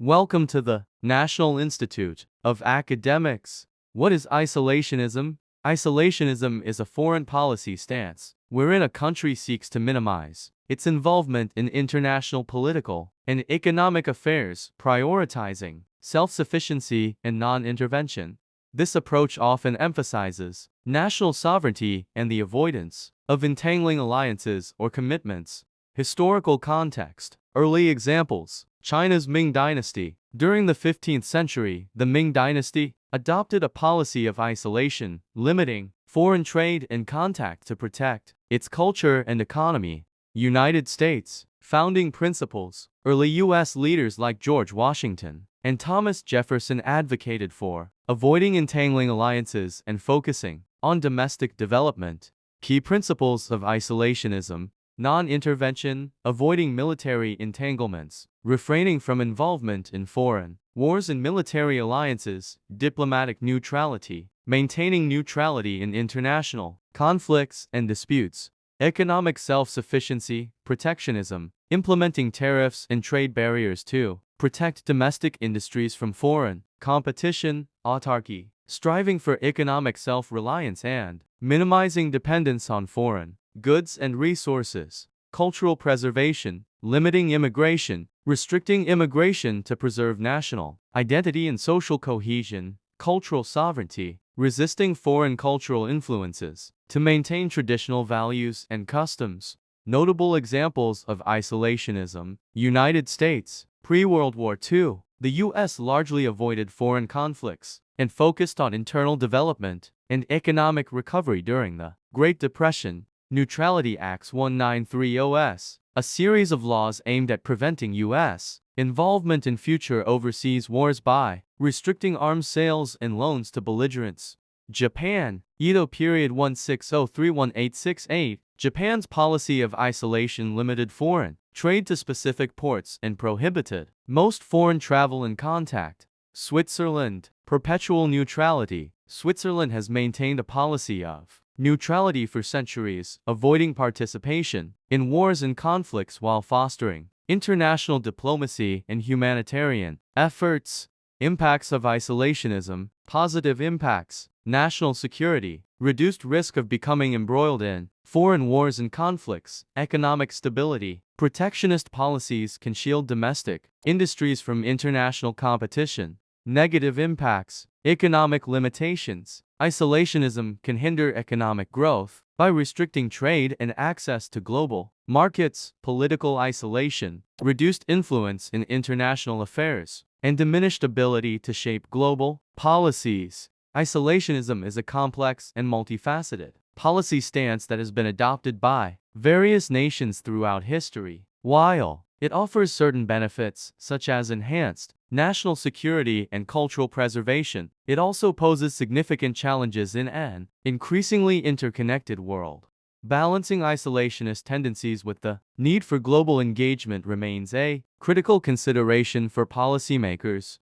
Welcome to the National Institute of Academics. What is isolationism? Isolationism is a foreign policy stance wherein a country seeks to minimize its involvement in international political and economic affairs, prioritizing self-sufficiency and non-intervention. This approach often emphasizes national sovereignty and the avoidance of entangling alliances or commitments. Historical context. Early examples. China's Ming Dynasty. During the 15th century, the Ming Dynasty adopted a policy of isolation, limiting foreign trade and contact to protect its culture and economy. United States. Founding principles. Early U.S. leaders like George Washington and Thomas Jefferson advocated for avoiding entangling alliances and focusing on domestic development. Key principles of isolationism: non-intervention, avoiding military entanglements, refraining from involvement in foreign wars and military alliances, diplomatic neutrality, maintaining neutrality in international conflicts and disputes, economic self-sufficiency, protectionism, implementing tariffs and trade barriers to protect domestic industries from foreign competition, autarky, striving for economic self-reliance and minimizing dependence on foreign goods and resources, cultural preservation, limiting immigration, restricting immigration to preserve national identity and social cohesion, cultural sovereignty, resisting foreign cultural influences to maintain traditional values and customs. Notable examples of isolationism: United States. Pre-World War II, the U.S. largely avoided foreign conflicts and focused on internal development and economic recovery during the Great Depression. Neutrality Acts 1930s, a series of laws aimed at preventing U.S. involvement in future overseas wars by restricting arms sales and loans to belligerents. Japan. Edo period 1603-1868, Japan's policy of isolation limited foreign trade to specific ports and prohibited most foreign travel and contact. Switzerland. Perpetual neutrality. Switzerland has maintained a policy of neutrality for centuries, avoiding participation in wars and conflicts while fostering international diplomacy and humanitarian efforts. Impacts of isolationism. Positive impacts: national security, reduced risk of becoming embroiled in foreign wars and conflicts, economic stability. Protectionist policies can shield domestic industries from international competition. Negative impacts: economic limitations. Isolationism can hinder economic growth by restricting trade and access to global markets. Political isolation, reduced influence in international affairs, and diminished ability to shape global policies. Isolationism is a complex and multifaceted policy stance that has been adopted by various nations throughout history. While it offers certain benefits, such as enhanced national security and cultural preservation, it also poses significant challenges in an increasingly interconnected world. Balancing isolationist tendencies with the need for global engagement remains a critical consideration for policymakers.